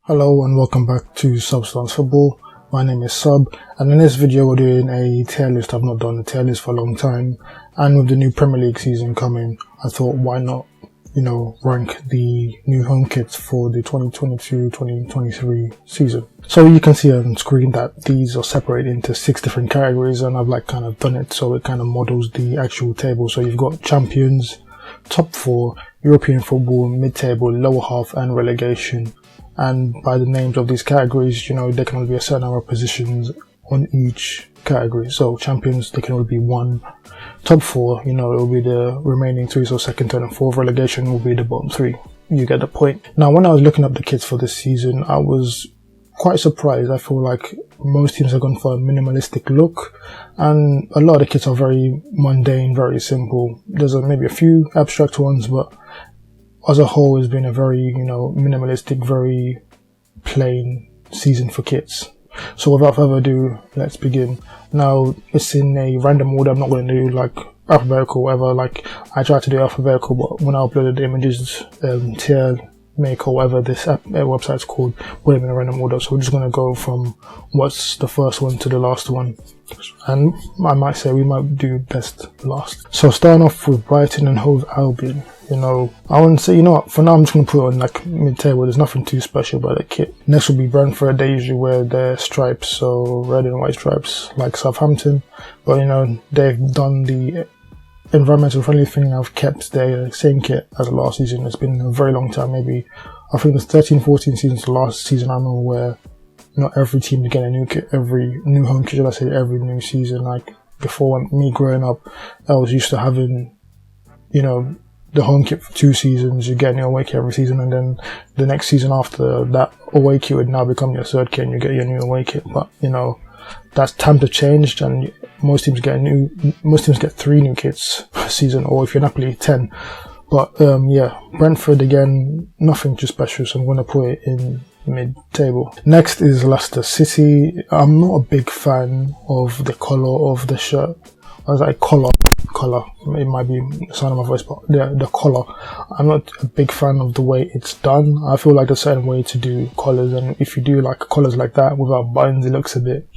Hello and welcome back to SubStanceFtbl. My name is Sub, and in this video we're doing a tier list. I've not done a tier list for a long time, and with the new Premier League season coming, I thought why not, rank the new home kits for the 2022-2023 season. So you can see on screen that these are separated into 6 different categories, and I've kind of done it so it kind of models the actual table. So you've got champions, top 4, European football, mid-table, lower half, and relegation. And by the names of these categories, there can only be a certain number of positions on each category. So champions, there can only be 1. Top 4, it will be the remaining 3, so second, third and fourth. Relegation will be the bottom 3. You get the point. Now, when I was looking up the kits for this season, I was quite surprised. I feel like most teams have gone for a minimalistic look, and a lot of the kits are very mundane, very simple. There's maybe a few abstract ones, but as a whole, it's been a very, minimalistic, very plain season for kits. So without further ado, let's begin. Now, it's in a random order. I'm not going to do alphabetical or whatever. I tried to do alphabetical, but when I uploaded the images, tier make or whatever this website's called, put them in a random order. So we're just going to go from what's the first one to the last one. And I might say we might do best last. So starting off with Brighton and Hove Albion. I wouldn't say, for now I'm just going to put it on mid-table. There's nothing too special about the kit. Next will be Branford. They usually wear their stripes, so red and white stripes like Southampton. But they've done the environmental friendly thing. I've kept their same kit as last season. It's been a very long time, maybe I think it's 13-14 seasons. The last season I know where not every team is getting a new kit, every new home kit, should I say, every new season. Like before, when me growing up, I was used to having the home kit for 2 seasons. You get a new away kit every season, and then the next season after that away kit would now become your third kit and you get your new away kit. But that's time to change, and most teams get 3 new kits per season, or if you're Napoli, 10. But Brentford again, nothing too special, so I'm going to put it in mid-table. Next is Leicester City. I'm not a big fan of the colour of the shirt. I was like collar. It might be the sound of my voice, but the collar. I'm not a big fan of the way it's done. I feel like there's a certain way to do collars, and if you do collars like that without buttons, it looks a bit.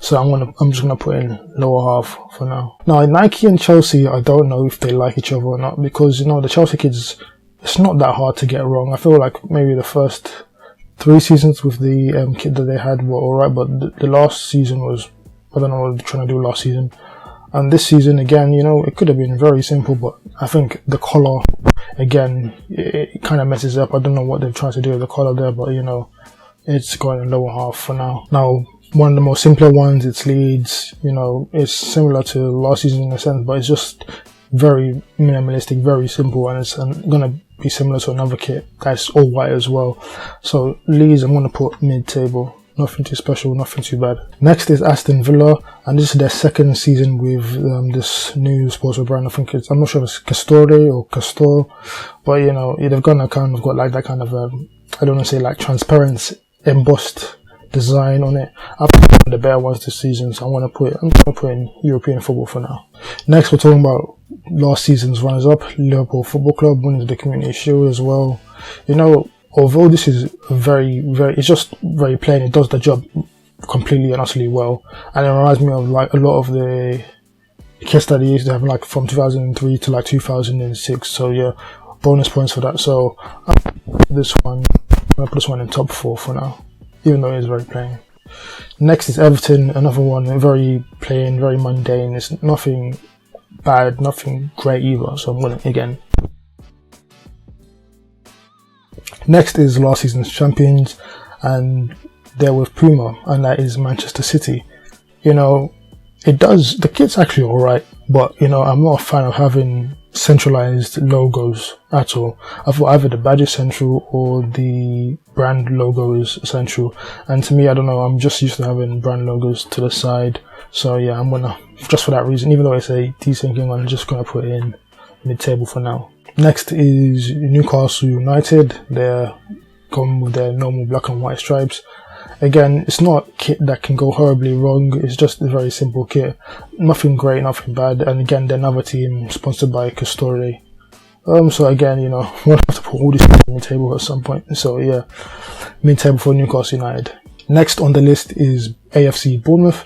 So I'm just gonna put in lower half for now. Now Nike and Chelsea, I don't know if they like each other or not, because the Chelsea kids, it's not that hard to get wrong. I feel like maybe the first 3 seasons with the kit that they had were alright, but the last season was, I don't know what they're trying to do last season. And this season, again, it could have been very simple, but I think the collar, again, it kind of messes up. I don't know what they're trying to do with the collar there, but, it's going in lower half for now. Now, one of the more simpler ones, it's Leeds. It's similar to last season in a sense, but it's just very minimalistic, very simple, and it's going to be similar to another kit that's all white as well. So, Leeds, I'm going to put mid-table. Nothing too special, nothing too bad. Next is Aston Villa, and this is their second season with this new sportswear brand. I'm not sure if it's Castore or Castor, but they've got that kind of I don't want to say transparent embossed design on it. I've put the better ones this season, so I'm gonna put in European football for now. Next, we're talking about last season's runners-up, Liverpool Football Club, winning the Community Shield as well. Although this is it's just very plain, it does the job completely and utterly well, and it reminds me of a lot of the kits that they used to have from 2003 to 2006. So yeah, bonus points for that. So I'm gonna put this one in top 4 for now, even though it is very plain. Next is Everton, another one very plain, very mundane. It's nothing bad, nothing great either. So I'm gonna again. Next is last season's champions, and they're with Puma, and that is Manchester City. The kit's actually alright, but I'm not a fan of having centralized logos at all. I thought either the badge is central or the brand logo is central, and to me, I don't know, I'm just used to having brand logos to the side. So yeah, I'm gonna, just for that reason, even though it's a decent game, I'm just gonna put it in mid-table for now. Next is Newcastle United. They're going with their normal black and white stripes. Again, it's not a kit that can go horribly wrong. It's just a very simple kit. Nothing great, nothing bad. And again, they're another team sponsored by Castore. So again, we'll have to put all these on the table at some point. So yeah. mid-table for Newcastle United. Next on the list is AFC Bournemouth.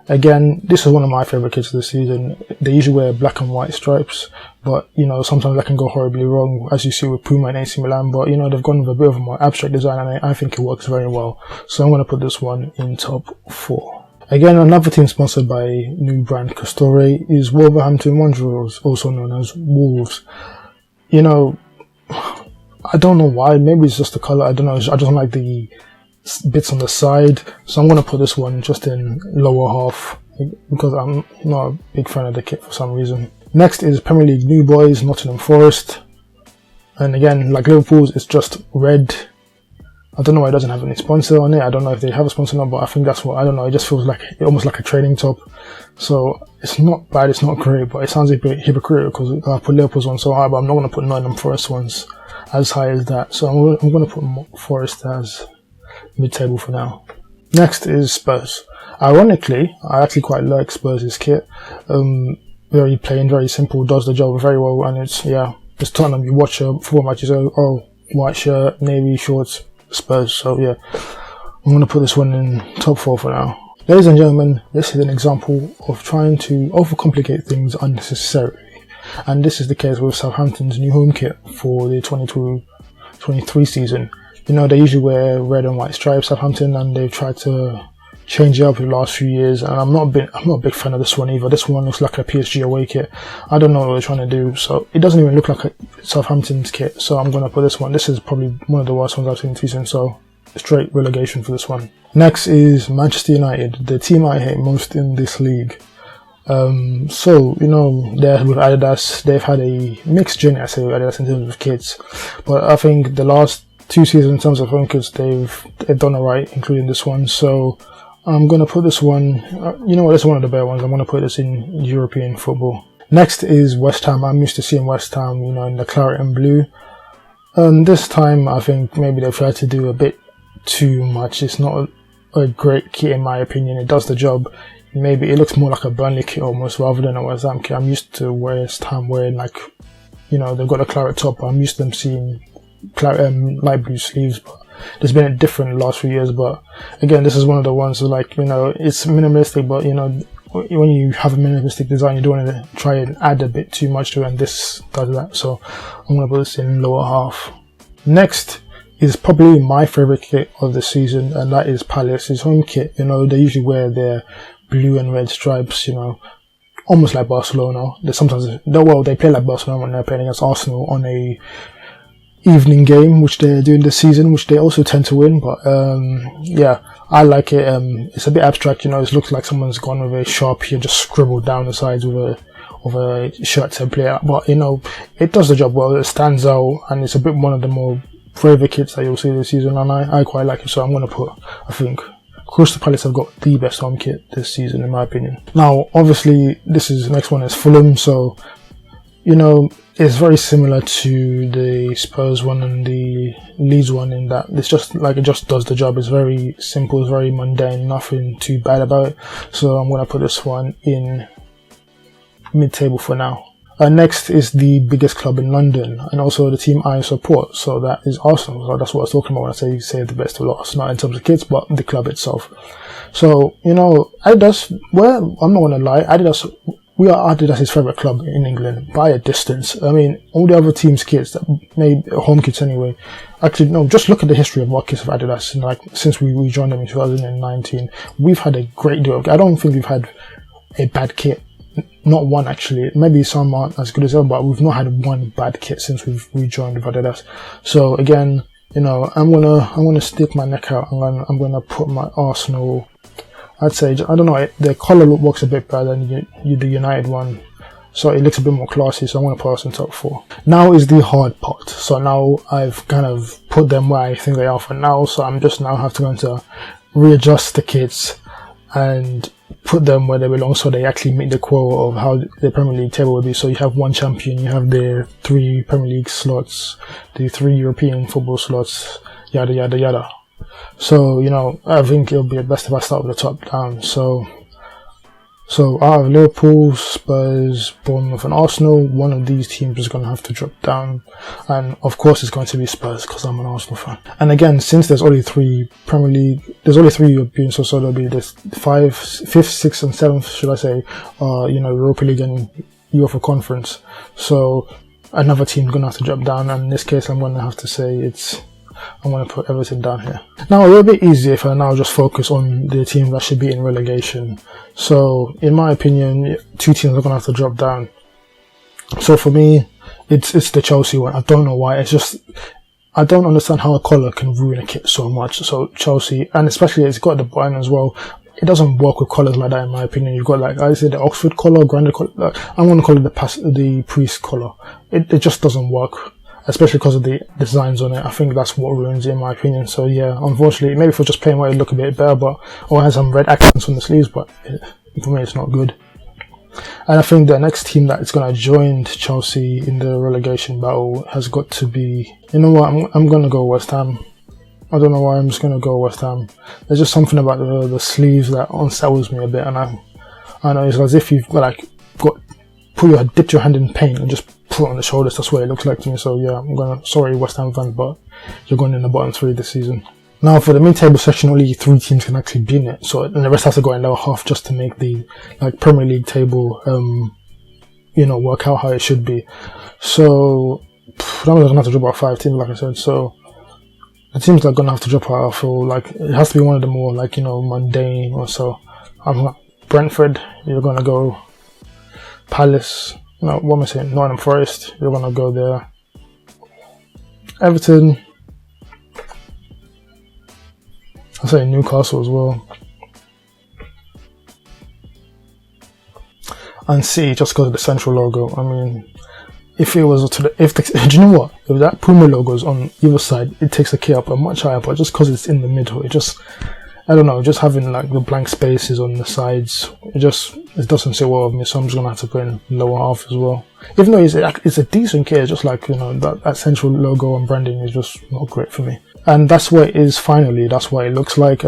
Again, this is one of my favourite kits this season. They usually wear black and white stripes, but sometimes that can go horribly wrong, as you see with Puma and AC Milan. But they've gone with a bit of a more abstract design, and I think it works very well. So I'm going to put this one in top 4. Again, another team sponsored by new brand Castore is Wolverhampton Wanderers, also known as Wolves. I don't know why. Maybe it's just the colour. I don't know. I just don't like the bits on the side, so I'm going to put this one just in lower half because I'm not a big fan of the kit for some reason. Next is Premier League new boys, Nottingham Forest, and again, like Liverpool's, it's just red. I don't know why it doesn't have any sponsor on it. I don't know if they have a sponsor or not, but I think that's what, I don't know, it just feels like almost like a training top. So it's not bad, it's not great, but it sounds a bit hypocritical because I put Liverpool's one so high, but I'm not going to put Nottingham Forest ones as high as that. So I'm going to put Forest as mid-table for now. Next is Spurs. Ironically, I actually quite like Spurs' kit. Very plain, very simple, does the job very well, and it's Tottenham. You watch a football match, you say, oh, white shirt, navy shorts, Spurs. So yeah, I'm going to put this one in top 4 for now. Ladies and gentlemen, this is an example of trying to overcomplicate things unnecessarily. And this is the case with Southampton's new home kit for the 22-23 season. They usually wear red and white stripes, Southampton, and they've tried to change it up in the last few years, and I'm not a big fan of this one either. This one looks like a PSG away kit. I don't know what they're trying to do, so it doesn't even look like a Southampton's kit, so I'm going to put this one. This is probably one of the worst ones I've seen this season, so straight relegation for this one. Next is Manchester United, the team I hate most in this league. They're with Adidas. They've had a mixed journey, I say, with Adidas in terms of kits, but I think the last 2 seasons in terms of home kits, they've done alright, including this one. So I'm going to put this one, this is one of the better ones. I'm going to put this in European football. Next is West Ham. I'm used to seeing West Ham, in the claret and blue. This time, I think maybe they've tried to do a bit too much. It's not a great kit in my opinion. It does the job. Maybe it looks more like a Burnley kit almost rather than a West Ham kit. I'm used to West Ham wearing they've got a claret top. I'm used to them seeing light blue sleeves, but there's been a different last few years. But again, this is one of the ones it's minimalistic, but when you have a minimalistic design, you don't want to try and add a bit too much to it, and this does that. So I'm going to put this in lower half. Next is probably my favourite kit of the season, and that is Palace's home kit. They usually wear their blue and red stripes, almost like Barcelona. They play like Barcelona when they're playing against Arsenal on a evening game, which they're doing this season, which they also tend to win. But I like it. It's a bit abstract, it looks like someone's gone with a Sharpie and just scribbled down the sides with a shirt template, but it does the job well. It stands out, and it's a bit one of the more favourite kits that you'll see this season, and I quite like it. So I'm going to put, I think Crystal Palace have got the best home kit this season in my opinion. Now obviously the next one is Fulham, so it's very similar to the Spurs one and the Leeds one in that it just does the job. It's very simple, it's very mundane, nothing too bad about it. So I'm going to put this one in mid-table for now. Next is the biggest club in London, and also the team I support, so that is Arsenal. So that's what I was talking about when I say save the best to last, not in terms of kits, but the club itself. So, Adidas, I'm not going to lie, we are Adidas' favourite club in England by a distance. I mean, all the other teams' kits, home kits anyway. Actually, no, just look at the history of our kits of Adidas. Since we joined them in 2019, we've had a great deal. I don't think we've had a bad kit. Not one actually. Maybe some aren't as good as them, but we've not had one bad kit since we've rejoined with Adidas. So again, I'm gonna stick my neck out. I'm gonna put my Arsenal. I'd say, I don't know, the colour works a bit better than the United one, so it looks a bit more classy. So I'm gonna put us in top 4. Now is the hard part. So now I've kind of put them where I think they are for now. So I'm just now have to go to readjust the kits and put them where they belong, so they actually meet the quota of how the Premier League table will be. So you have one champion, you have the 3 Premier League slots, the 3 European football slots, yada yada yada. So I think it'll be best if I start with the top down. So So out of Liverpool, Spurs, Bournemouth and Arsenal, one of these teams is going to have to drop down. And of course it's going to be Spurs because I'm an Arsenal fan. And again, since there's only 3 Premier League, there's only 3 European, so there'll be this 5th, 6th and 7th, should I say, Europa League and UEFA Conference. So another team's going to have to drop down, and in this case I'm going to have to say I'm going to put Everton down here. Now, it'll be easier if I now just focus on the teams that should be in relegation. So, in my opinion, 2 teams are going to have to drop down. So for me, it's the Chelsea one. I don't know why. It's just, I don't understand how a colour can ruin a kit so much. So Chelsea, and especially it's got the button as well. It doesn't work with colours like that, in my opinion. You've got, like, I say, the Oxford colour, Grandad colour. I'm going to call it the Priest colour. It just doesn't work, especially because of the designs on it. I think that's what ruins it, in my opinion. So yeah, unfortunately, maybe for just plain white it look a bit better, or it has some red accents on the sleeves, but for me it's not good. And I think the next team that is going to join Chelsea in the relegation battle has got to be, you know what, I'm going to go West Ham. I don't know why, I'm just going to go West Ham. There's just something about the sleeves that unsettles me a bit, and I know it's as if you've dipped your hand in paint and just put it on the shoulders. That's what it looks like to me. So yeah, sorry West Ham fans, but you're going in the bottom 3 this season. Now for the mid-table section, only 3 teams can actually be in it. So, and the rest has to go in lower half just to make the Premier League table, work out how it should be. So I'm going to have to drop out 5 teams, like I said. So the teams that are going to have to drop out, I feel like it has to be one of the more mundane or so. Brentford, you're going to go. Palace, what am I saying? Nottingham Forest, you're going to go there. Everton, I'll say Newcastle as well. And City, just because of the central logo. I mean, if it was do you know what? If that Puma logo is on either side, it takes the kit up a much higher, but just because it's in the middle, I don't know, just having the blank spaces on the sides, it doesn't sit well with me, so I'm just going to have to put in lower half as well. Even though it's a decent kit, it's just that central logo and branding is just not great for me. And that's what it is finally, that's what it looks like.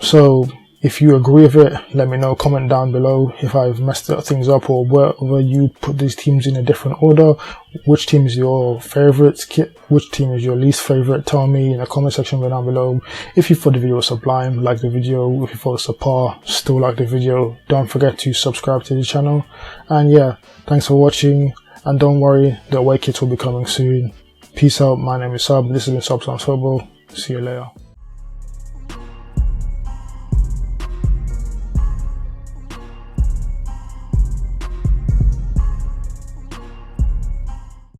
So if you agree with it, let me know, comment down below if I've messed things up, or whether you put these teams in a different order. Which team is your favourite kit? Which team is your least favourite? Tell me in the comment section down below. If you thought the video was sublime, like the video. If you thought it was subpar, still like the video. Don't forget to subscribe to the channel. And yeah, thanks for watching. And don't worry, the away kits will be coming soon. Peace out. My name is Sub. This has been SubStanceFtbl. See you later.